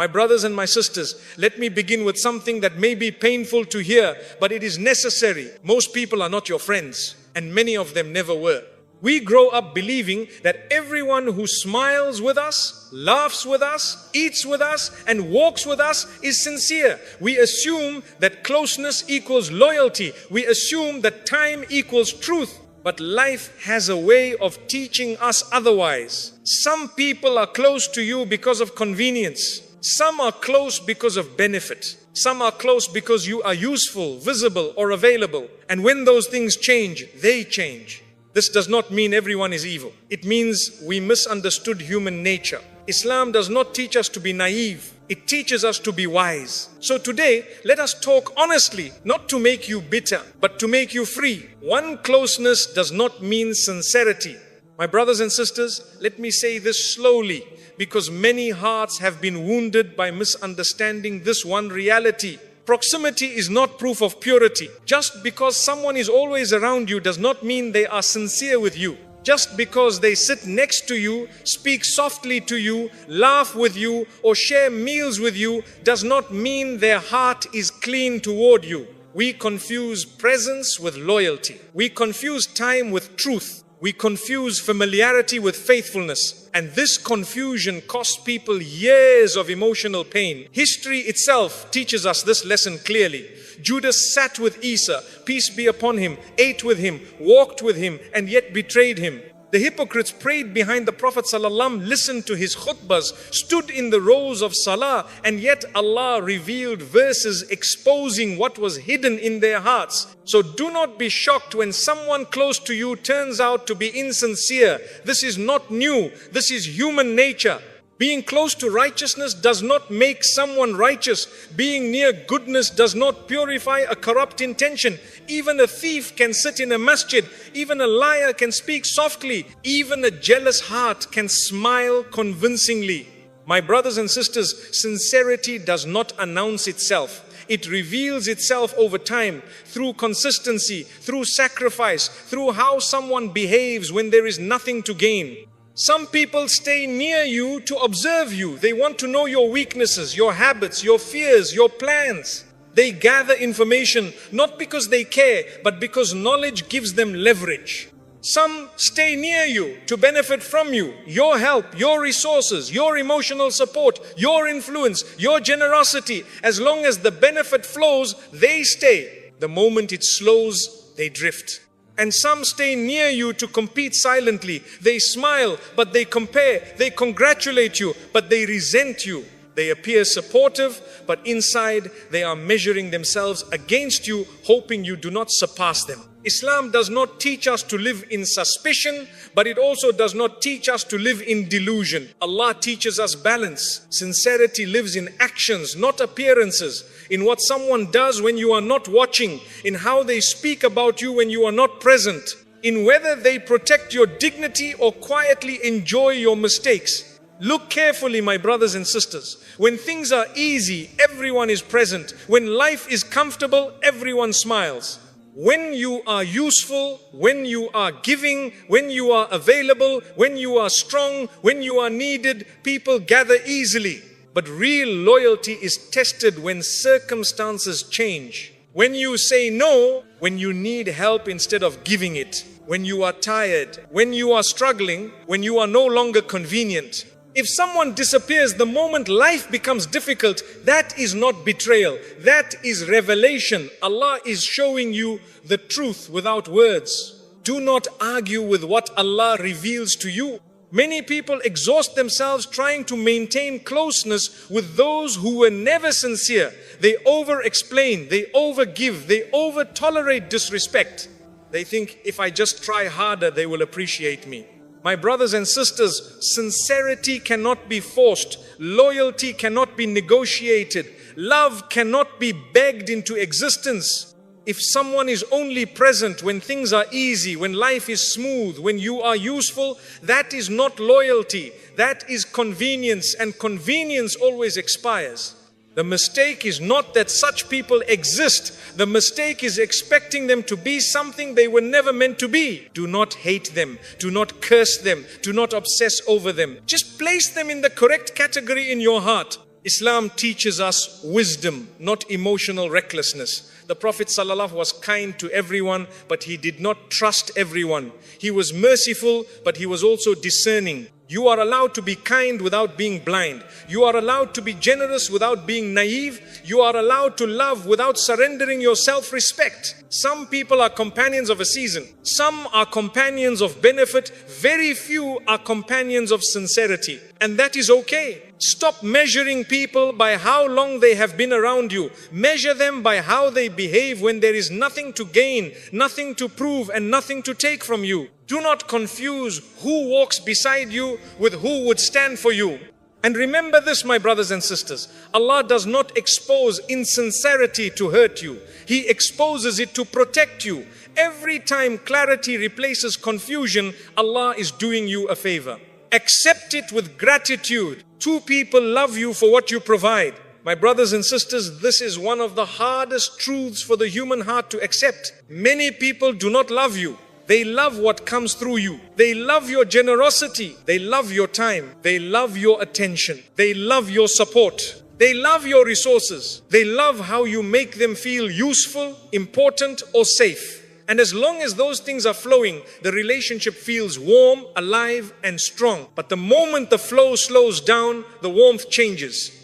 My brothers and my sisters, let me begin with something that may be painful to hear, but it is necessary. Most people are not your friends, and many of them never were. We grow up believing that everyone who smiles with us, laughs with us, eats with us, and walks with us is sincere. We assume that closeness equals loyalty. We assume that time equals truth. But life has a way of teaching us otherwise. Some people are close to you because of convenience. Some are close because of benefit. Some are close because you are useful, visible, or available. And when those things change, they change. This does not mean everyone is evil. It means we misunderstood human nature. Islam does not teach us to be naive. It teaches us to be wise. So today, let us talk honestly, not to make you bitter, but to make you free. One closeness does not mean sincerity. My brothers and sisters, let me say this slowly, because many hearts have been wounded by misunderstanding this one reality. Proximity is not proof of purity. Just because someone is always around you does not mean they are sincere with you. Just because they sit next to you, speak softly to you, laugh with you, or share meals with you does not mean their heart is clean toward you. We confuse presence with loyalty. We confuse time with truth. We confuse familiarity with faithfulness. And this confusion costs people years of emotional pain. History itself teaches us this lesson clearly. Judas sat with Isa, peace be upon him, ate with him, walked with him, and yet betrayed him. The hypocrites prayed behind the Prophet ﷺ, listened to his khutbahs, stood in the rows of salah, and yet Allah revealed verses exposing what was hidden in their hearts. So do not be shocked when someone close to you turns out to be insincere. This is not new. This is human nature. Being close to righteousness does not make someone righteous. Being near goodness does not purify a corrupt intention. Even a thief can sit in a masjid. Even a liar can speak softly. Even a jealous heart can smile convincingly. My brothers and sisters, sincerity does not announce itself. It reveals itself over time through consistency, through sacrifice, through how someone behaves when there is nothing to gain. Some people stay near you to observe you. They want to know your weaknesses, your habits, your fears, your plans. They gather information not because they care, but because knowledge gives them leverage. Some stay near you to benefit from you, your help, your resources, your emotional support, your influence, your generosity. As long as the benefit flows, they stay. The moment it slows, they drift. And some stay near you to compete silently. They smile, but they compare. They congratulate you, but they resent you. They appear supportive, but inside they are measuring themselves against you, hoping you do not surpass them. Islam does not teach us to live in suspicion, but it also does not teach us to live in delusion. Allah teaches us balance. Sincerity lives in actions, not appearances. In what someone does when you are not watching, in how they speak about you when you are not present, in whether they protect your dignity or quietly enjoy your mistakes. Look carefully, my brothers and sisters. When things are easy, everyone is present. When life is comfortable, everyone smiles. When you are useful, when you are giving, when you are available, when you are strong, when you are needed, people gather easily. But real loyalty is tested when circumstances change. When you say no, when you need help instead of giving it, when you are tired, when you are struggling, when you are no longer convenient. If someone disappears the moment life becomes difficult, that is not betrayal. That is revelation. Allah is showing you the truth without words. Do not argue with what Allah reveals to you. Many people exhaust themselves trying to maintain closeness with those who were never sincere. They over-explain, they over-give, they over-tolerate disrespect. They think, if I just try harder, they will appreciate me. My brothers and sisters, sincerity cannot be forced. Loyalty cannot be negotiated. Love cannot be begged into existence. If someone is only present when things are easy, when life is smooth, when you are useful, that is not loyalty. That is convenience, and convenience always expires. The mistake is not that such people exist. The mistake is expecting them to be something they were never meant to be. Do not hate them. Do not curse them. Do not obsess over them. Just place them in the correct category in your heart. Islam teaches us wisdom, not emotional recklessness. The Prophet ﷺ was kind to everyone, but he did not trust everyone. He was merciful, but he was also discerning. You are allowed to be kind without being blind. You are allowed to be generous without being naive. You are allowed to love without surrendering your self-respect. Some people are companions of a season. Some are companions of benefit. Very few are companions of sincerity. And that is okay. Stop measuring people by how long they have been around you. Measure them by how they behave when there is nothing to gain, nothing to prove, and nothing to take from you. Do not confuse who walks beside you with who would stand for you. And remember this, my brothers and sisters. Allah does not expose insincerity to hurt you. He exposes it to protect you. Every time clarity replaces confusion, Allah is doing you a favor. Accept it with gratitude. Two people love you for what you provide. My brothers and sisters, this is one of the hardest truths for the human heart to accept. Many people do not love you. They love what comes through you. They love your generosity. They love your time. They love your attention. They love your support. They love your resources. They love how you make them feel useful, important, or safe. And as long as those things are flowing, the relationship feels warm, alive, and strong. But the moment the flow slows down, the warmth changes.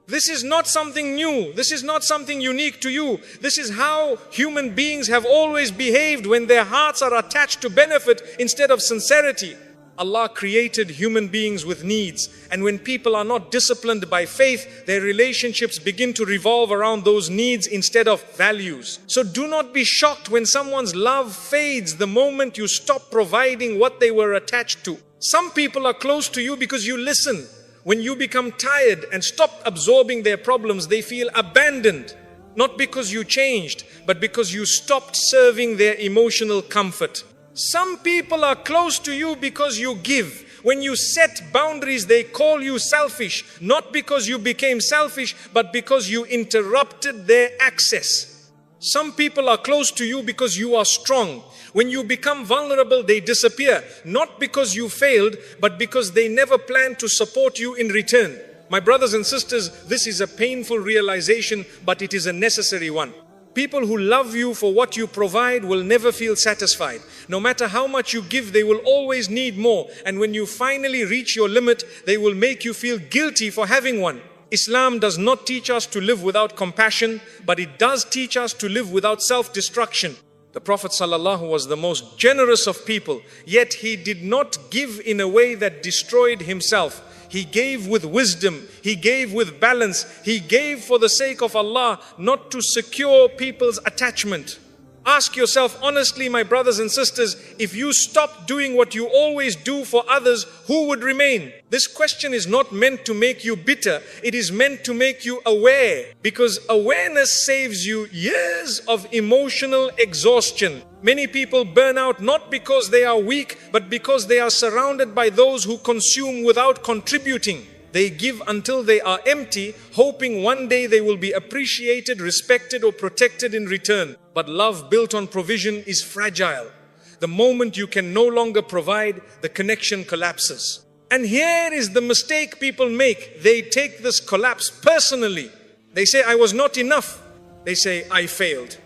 This is not something new. This is not something unique to you. This is how human beings have always behaved when their hearts are attached to benefit instead of sincerity. Allah created human beings with needs, and when people are not disciplined by faith, their relationships begin to revolve around those needs instead of values. So do not be shocked when someone's love fades the moment you stop providing what they were attached to. Some people are close to you because you listen. When you become tired and stop absorbing their problems, they feel abandoned. Not because you changed, but because you stopped serving their emotional comfort. Some people are close to you because you give. When you set boundaries, they call you selfish. Not because you became selfish, but because you interrupted their access. Some people are close to you because you are strong. When you become vulnerable, they disappear. Not because you failed, but because they never planned to support you in return. My brothers and sisters, this is a painful realization, but it is a necessary one. People who love you for what you provide will never feel satisfied. No matter how much you give, they will always need more. And when you finally reach your limit, they will make you feel guilty for having one. Islam does not teach us to live without compassion, but it does teach us to live without self-destruction. The Prophet ﷺ was the most generous of people, yet he did not give in a way that destroyed himself. He gave with wisdom, he gave with balance, he gave for the sake of Allah, not to secure people's attachment. Ask yourself honestly, my brothers and sisters, if you stop doing what you always do for others, who would remain? This question is not meant to make you bitter, it is meant to make you aware, because awareness saves you years of emotional exhaustion. Many people burn out not because they are weak, but because they are surrounded by those who consume without contributing. They give until they are empty, hoping one day they will be appreciated, respected, or protected in return. But love built on provision is fragile. The moment you can no longer provide, the connection collapses. And here is the mistake people make. They take this collapse personally. They say, I was not enough. They say, I failed.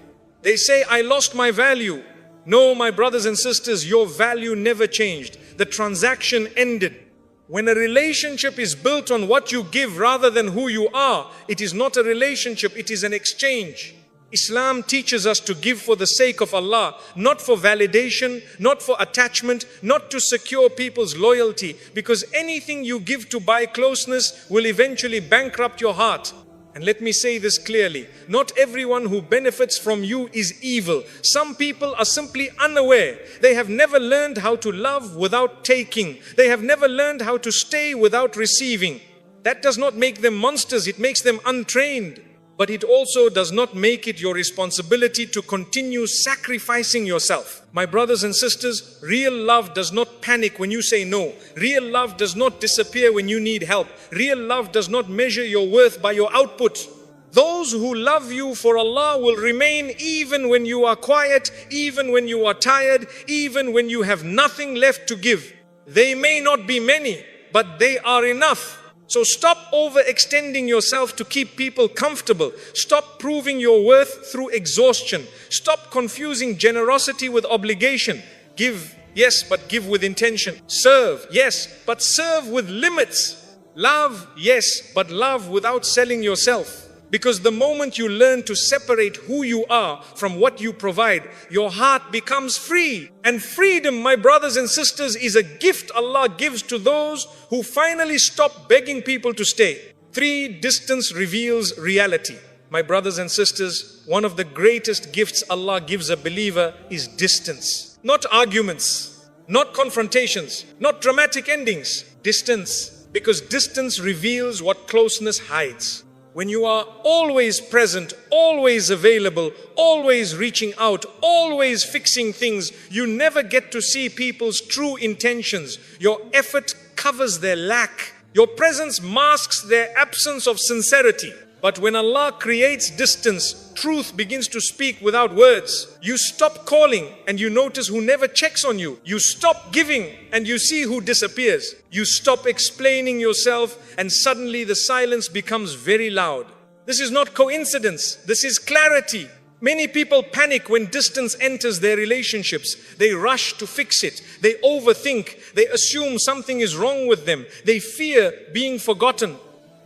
They say, I lost my value. No, my brothers and sisters, your value never changed. The transaction ended. When a relationship is built on what you give rather than who you are, it is not a relationship, it is an exchange. Islam teaches us to give for the sake of Allah, not for validation, not for attachment, not to secure people's loyalty, because anything you give to buy closeness will eventually bankrupt your heart. And let me say this clearly, not everyone who benefits from you is evil. Some people are simply unaware. They have never learned how to love without taking. They have never learned how to stay without receiving. That does not make them monsters, it makes them untrained. But it also does not make it your responsibility to continue sacrificing yourself. My brothers and sisters, real love does not panic when you say no. Real love does not disappear when you need help. Real love does not measure your worth by your output. Those who love you for Allah will remain even when you are quiet, even when you are tired, even when you have nothing left to give. They may not be many, but they are enough. So stop overextending yourself to keep people comfortable. Stop proving your worth through exhaustion. Stop confusing generosity with obligation. Give, yes, but give with intention. Serve, yes, but serve with limits. Love, yes, but love without selling yourself. Because the moment you learn to separate who you are from what you provide, your heart becomes free. And freedom, my brothers and sisters, is a gift Allah gives to those who finally stop begging people to stay. 3, distance reveals reality. My brothers and sisters, one of the greatest gifts Allah gives a believer is distance. Not arguments, not confrontations, not dramatic endings. Distance. Because distance reveals what closeness hides. When you are always present, always available, always reaching out, always fixing things, you never get to see people's true intentions. Your effort covers their lack. Your presence masks their absence of sincerity. But when Allah creates distance, truth begins to speak without words. You stop calling and you notice who never checks on you. You stop giving and you see who disappears. You stop explaining yourself and suddenly the silence becomes very loud. This is not coincidence. This is clarity. Many people panic when distance enters their relationships. They rush to fix it. They overthink. They assume something is wrong with them. They fear being forgotten.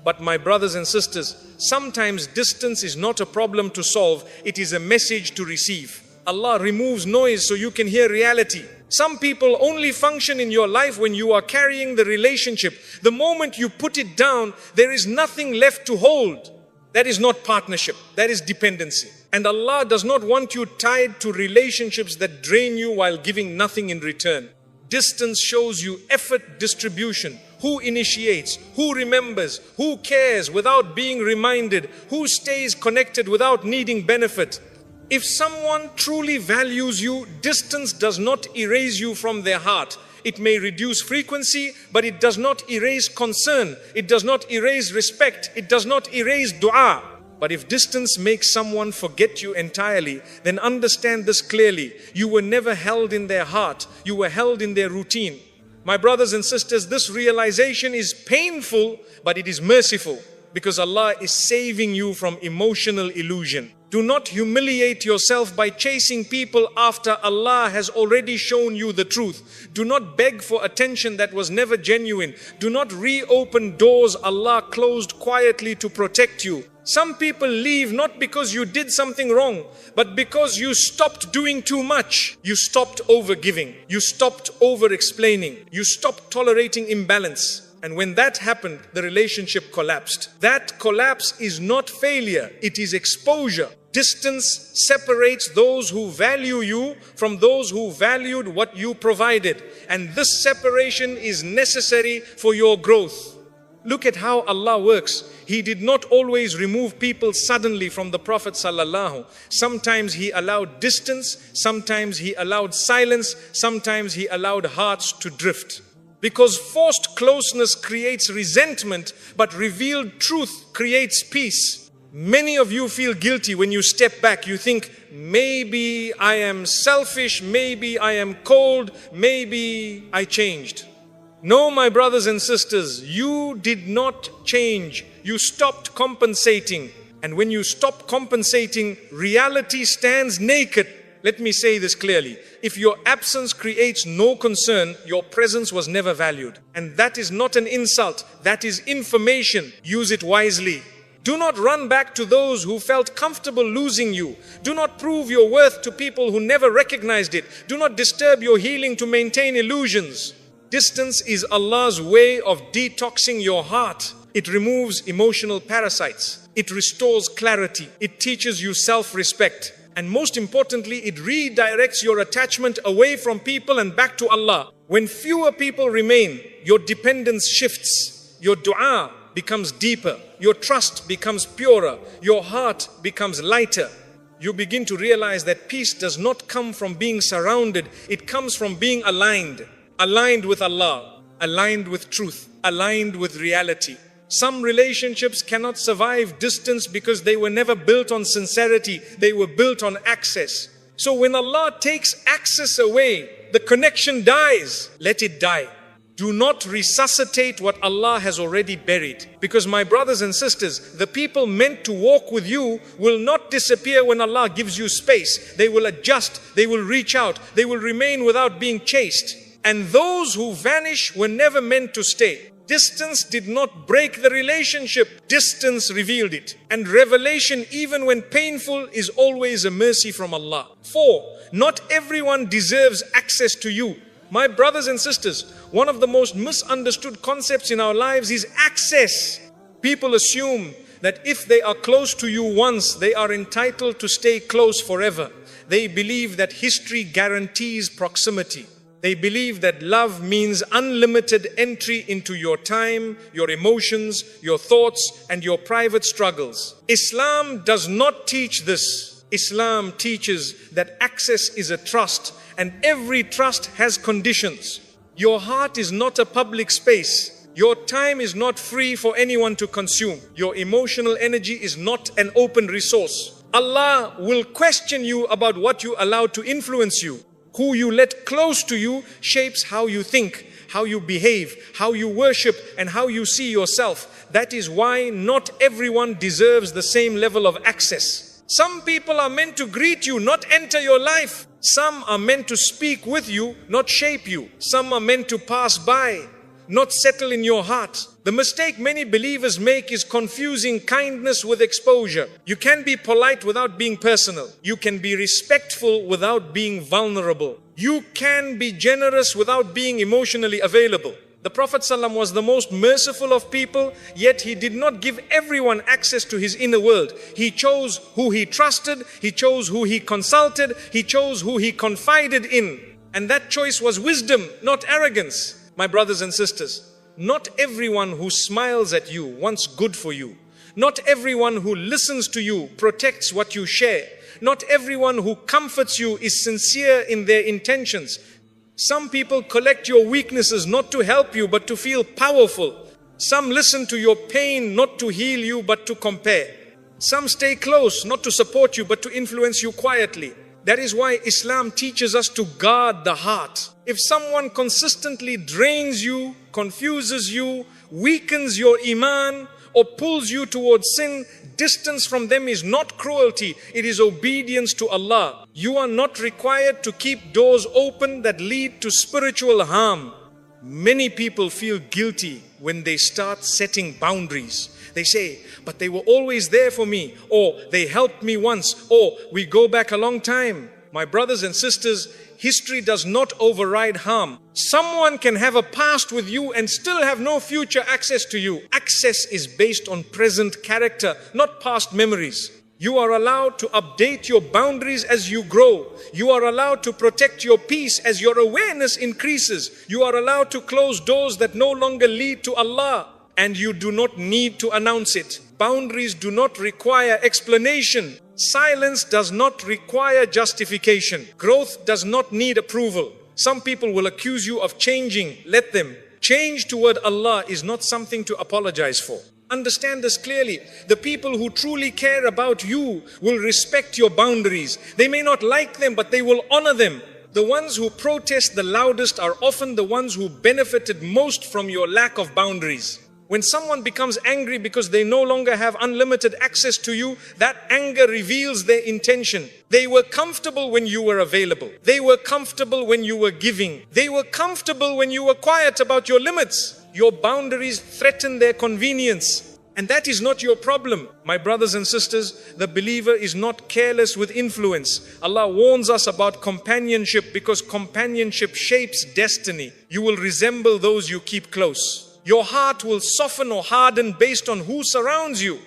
But my brothers and sisters, sometimes distance is not a problem to solve, it is a message to receive. Allah removes noise so you can hear reality. Some people only function in your life when you are carrying the relationship. The moment you put it down, there is nothing left to hold. That is not partnership, that is dependency. And Allah does not want you tied to relationships that drain you while giving nothing in return. Distance shows you effort distribution. Who initiates, who remembers, who cares without being reminded, who stays connected without needing benefit. If someone truly values you, distance does not erase you from their heart. It may reduce frequency, but it does not erase concern. It does not erase respect. It does not erase dua. But if distance makes someone forget you entirely, then understand this clearly. You were never held in their heart. You were held in their routine. My brothers and sisters, this realization is painful, but it is merciful because Allah is saving you from emotional illusion. Do not humiliate yourself by chasing people after Allah has already shown you the truth. Do not beg for attention that was never genuine. Do not reopen doors Allah closed quietly to protect you. Some people leave not because you did something wrong, but because you stopped doing too much. You stopped over-giving. You stopped over-explaining. You stopped tolerating imbalance. And when that happened, the relationship collapsed. That collapse is not failure, it is exposure. Distance separates those who value you from those who valued what you provided. And this separation is necessary for your growth. Look at how Allah works. He did not always remove people suddenly from the Prophet sallallahu. Sometimes He allowed distance, sometimes He allowed silence, sometimes He allowed hearts to drift. Because forced closeness creates resentment, but revealed truth creates peace. Many of you feel guilty when you step back. You think, maybe I am selfish, maybe I am cold, maybe I changed. No, my brothers and sisters, you did not change. You stopped compensating. And when you stop compensating, reality stands naked. Let me say this clearly. If your absence creates no concern, your presence was never valued. And that is not an insult. That is information. Use it wisely. Do not run back to those who felt comfortable losing you. Do not prove your worth to people who never recognized it. Do not disturb your healing to maintain illusions. Distance is Allah's way of detoxing your heart. It removes emotional parasites. It restores clarity. It teaches you self-respect. And most importantly, it redirects your attachment away from people and back to Allah. When fewer people remain, your dependence shifts. Your dua becomes deeper. Your trust becomes purer. Your heart becomes lighter. You begin to realize that peace does not come from being surrounded. It comes from being aligned. Aligned with Allah, aligned with truth, aligned with reality. Some relationships cannot survive distance because they were never built on sincerity. They were built on access. So when Allah takes access away, the connection dies. Let it die. Do not resuscitate what Allah has already buried. Because my brothers and sisters, the people meant to walk with you will not disappear when Allah gives you space. They will adjust, they will reach out, they will remain without being chased. And those who vanish were never meant to stay. Distance did not break the relationship. Distance revealed it. And revelation, even when painful, is always a mercy from Allah. 4. Not everyone deserves access to you. My brothers and sisters, one of the most misunderstood concepts in our lives is access. People assume that if they are close to you once, they are entitled to stay close forever. They believe that history guarantees proximity. They believe that love means unlimited entry into your time, your emotions, your thoughts, and your private struggles. Islam does not teach this. Islam teaches that access is a trust, and every trust has conditions. Your heart is not a public space. Your time is not free for anyone to consume. Your emotional energy is not an open resource. Allah will question you about what you allow to influence you. Who you let close to you shapes how you think, how you behave, how you worship, and how you see yourself. That is why not everyone deserves the same level of access. Some people are meant to greet you, not enter your life. Some are meant to speak with you, not shape you. Some are meant to pass by, not settle in your heart. The mistake many believers make is confusing kindness with exposure. You can be polite without being personal. You can be respectful without being vulnerable. You can be generous without being emotionally available. The Prophet ﷺ was the most merciful of people, yet he did not give everyone access to his inner world. He chose who he trusted, he chose who he consulted, he chose who he confided in. And that choice was wisdom, not arrogance. My brothers and sisters, not everyone who smiles at you wants good for you. Not everyone who listens to you protects what you share. Not everyone who comforts you is sincere in their intentions. Some people collect your weaknesses not to help you but to feel powerful. Some listen to your pain not to heal you but to compare. Some stay close not to support you but to influence you quietly. That is why Islam teaches us to guard the heart. If someone consistently drains you, confuses you, weakens your iman, or pulls you towards sin, distance from them is not cruelty, it is obedience to Allah. You are not required to keep doors open that lead to spiritual harm. Many people feel guilty when they start setting boundaries. They say, but they were always there for me, or they helped me once, or we go back a long time. My brothers and sisters, history does not override harm. Someone can have a past with you and still have no future access to you. Access is based on present character, not past memories. You are allowed to update your boundaries as you grow. You are allowed to protect your peace as your awareness increases. You are allowed to close doors that no longer lead to Allah, and you do not need to announce it. Boundaries do not require explanation. Silence does not require justification. Growth does not need approval. Some people will accuse you of changing. Let them. Change toward Allah is not something to apologize for. Understand this clearly. The people who truly care about you will respect your boundaries. They may not like them, but they will honor them. The ones who protest the loudest are often the ones who benefited most from your lack of boundaries. When someone becomes angry because they no longer have unlimited access to you, that anger reveals their intention. They were comfortable when you were available. They were comfortable when you were giving. They were comfortable when you were quiet about your limits. Your boundaries threaten their convenience. And that is not your problem. My brothers and sisters, the believer is not careless with influence. Allah warns us about companionship because companionship shapes destiny. You will resemble those you keep close. Your heart will soften or harden based on who surrounds you.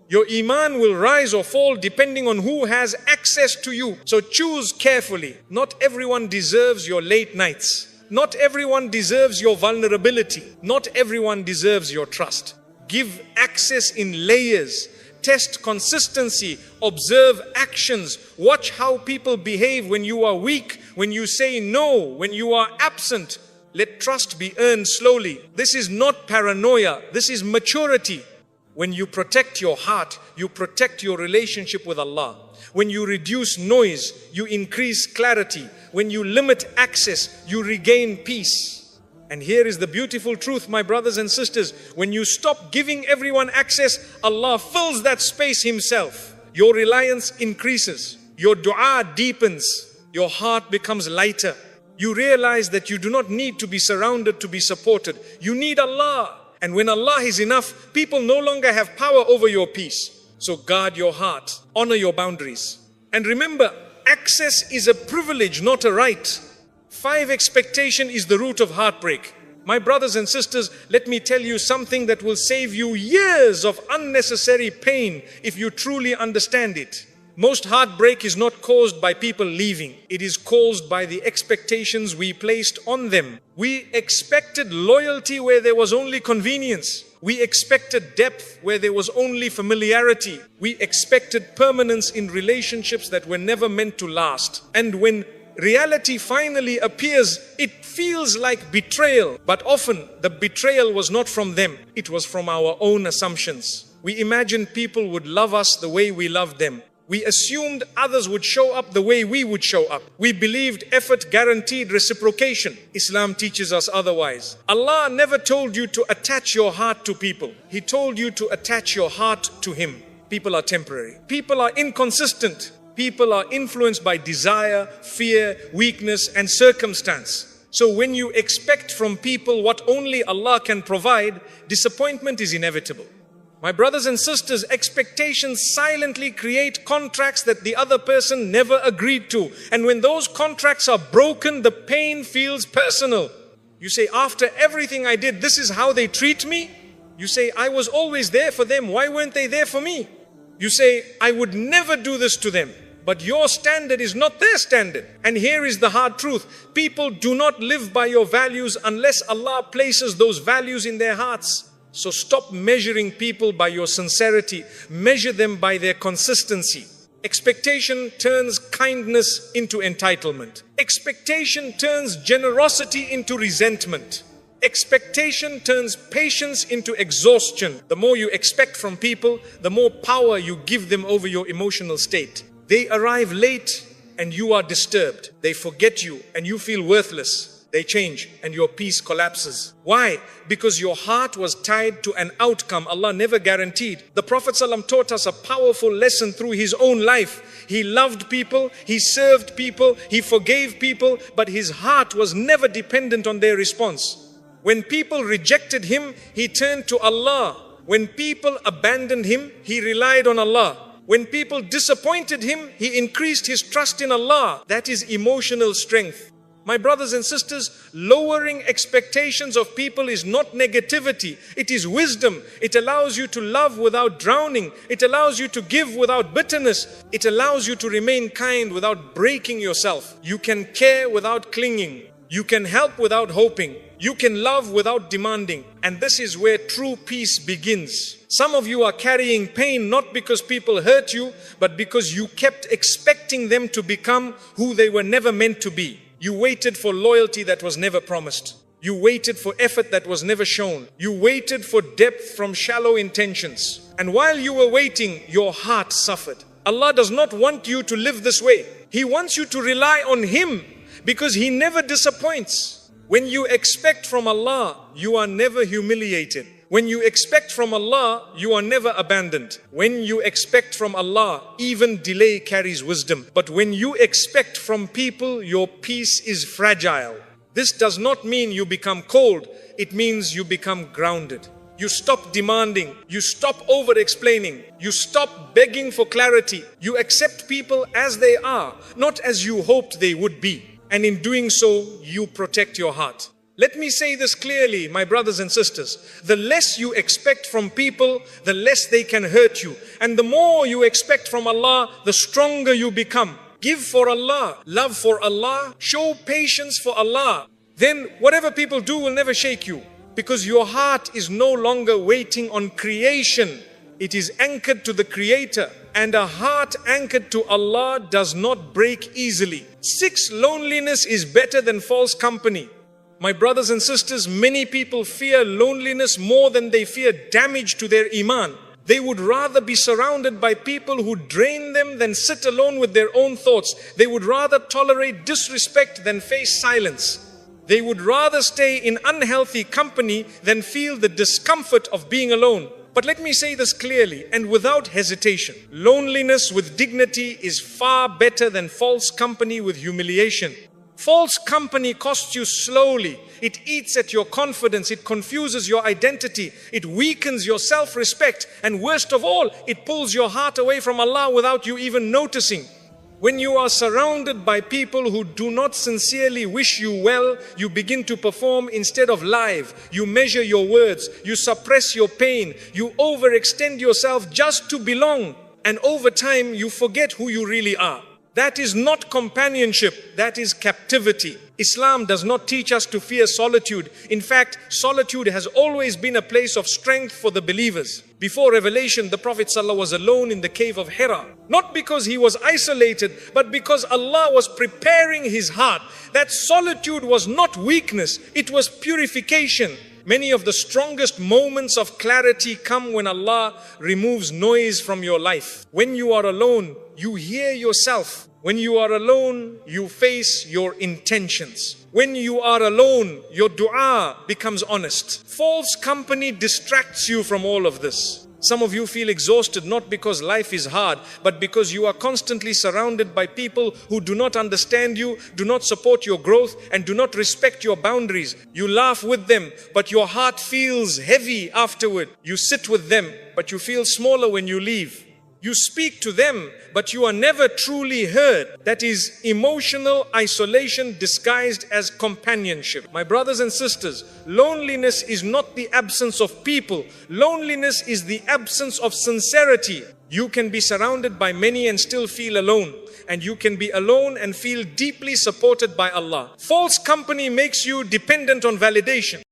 Your iman will rise or fall depending on who has access to you. So choose carefully. Not everyone deserves your late nights. Not everyone deserves your vulnerability. Not everyone deserves your trust. Give access in layers. Test consistency. Observe actions. Watch how people behave when you are weak, when you say no, when you are absent. Let trust be earned slowly. This is not paranoia. This is maturity. When you protect your heart, you protect your relationship with Allah. When you reduce noise, you increase clarity. When you limit access, you regain peace. And here is the beautiful truth, my brothers and sisters. When you stop giving everyone access, Allah fills that space Himself. Your reliance increases. Your dua deepens. Your heart becomes lighter. You realize that you do not need to be surrounded to be supported. You need Allah. And when Allah is enough, people no longer have power over your peace. So guard your heart. Honor your boundaries. And remember, access is a privilege, not a right. 5, expectation is the root of heartbreak. My brothers and sisters, let me tell you something that will save you years of unnecessary pain if you truly understand it. Most heartbreak is not caused by people leaving. It is caused by the expectations we placed on them. We expected loyalty where there was only convenience. We expected depth where there was only familiarity. We expected permanence in relationships that were never meant to last. And when reality finally appears, it feels like betrayal. But often the betrayal was not from them. It was from our own assumptions. We imagined people would love us the way we loved them. We assumed others would show up the way we would show up. We believed effort guaranteed reciprocation. Islam teaches us otherwise. Allah never told you to attach your heart to people. He told you to attach your heart to Him. People are temporary. People are inconsistent. People are influenced by desire, fear, weakness, and circumstance. So when you expect from people what only Allah can provide, disappointment is inevitable. My brothers and sisters, expectations silently create contracts that the other person never agreed to. And when those contracts are broken, the pain feels personal. You say, after everything I did, this is how they treat me? You say, I was always there for them. Why weren't they there for me? You say, I would never do this to them. But your standard is not their standard. And here is the hard truth. People do not live by your values unless Allah places those values in their hearts. So stop measuring people by your sincerity. Measure them by their consistency. Expectation turns kindness into entitlement. Expectation turns generosity into resentment. Expectation turns patience into exhaustion. The more you expect from people, the more power you give them over your emotional state. They arrive late and you are disturbed. They forget you and you feel worthless. They change and your peace collapses. Why? Because your heart was tied to an outcome Allah never guaranteed. The Prophet ﷺ taught us a powerful lesson through his own life. He loved people, he served people, he forgave people, but his heart was never dependent on their response. When people rejected him, he turned to Allah. When people abandoned him, he relied on Allah. When people disappointed him, he increased his trust in Allah. That is emotional strength. My brothers and sisters, lowering expectations of people is not negativity. It is wisdom. It allows you to love without drowning. It allows you to give without bitterness. It allows you to remain kind without breaking yourself. You can care without clinging. You can help without hoping. You can love without demanding. And this is where true peace begins. Some of you are carrying pain not because people hurt you, but because you kept expecting them to become who they were never meant to be. You waited for loyalty that was never promised. You waited for effort that was never shown. You waited for depth from shallow intentions. And while you were waiting, your heart suffered. Allah does not want you to live this way. He wants you to rely on Him because He never disappoints. When you expect from Allah, you are never humiliated. When you expect from Allah, you are never abandoned. When you expect from Allah, even delay carries wisdom. But when you expect from people, your peace is fragile. This does not mean you become cold. It means you become grounded. You stop demanding. You stop over-explaining. You stop begging for clarity. You accept people as they are, not as you hoped they would be. And in doing so, you protect your heart. Let me say this clearly, my brothers and sisters. The less you expect from people, the less they can hurt you. And the more you expect from Allah, the stronger you become. Give for Allah, love for Allah, show patience for Allah. Then whatever people do will never shake you. Because your heart is no longer waiting on creation. It is anchored to the Creator. And a heart anchored to Allah does not break easily. 6, loneliness is better than false company. My brothers and sisters, many people fear loneliness more than they fear damage to their iman. They would rather be surrounded by people who drain them than sit alone with their own thoughts. They would rather tolerate disrespect than face silence. They would rather stay in unhealthy company than feel the discomfort of being alone. But let me say this clearly and without hesitation. Loneliness with dignity is far better than false company with humiliation. False company costs you slowly. It eats at your confidence. It confuses your identity. It weakens your self-respect. And worst of all, it pulls your heart away from Allah without you even noticing. When you are surrounded by people who do not sincerely wish you well, you begin to perform instead of live. You measure your words. You suppress your pain. You overextend yourself just to belong. And over time, you forget who you really are. That is not companionship, that is captivity. Islam does not teach us to fear solitude. In fact, solitude has always been a place of strength for the believers. Before revelation, the Prophet ﷺ was alone in the cave of Hira. Not because he was isolated, but because Allah was preparing his heart. That solitude was not weakness, it was purification. Many of the strongest moments of clarity come when Allah removes noise from your life. When you are alone, you hear yourself. When you are alone, you face your intentions. When you are alone, your dua becomes honest. False company distracts you from all of this. Some of you feel exhausted not because life is hard, but because you are constantly surrounded by people who do not understand you, do not support your growth, and do not respect your boundaries. You laugh with them, but your heart feels heavy afterward. You sit with them, but you feel smaller when you leave. You speak to them, but you are never truly heard. That is emotional isolation disguised as companionship. My brothers and sisters, loneliness is not the absence of people. Loneliness is the absence of sincerity. You can be surrounded by many and still feel alone. And you can be alone and feel deeply supported by Allah. False company makes you dependent on validation.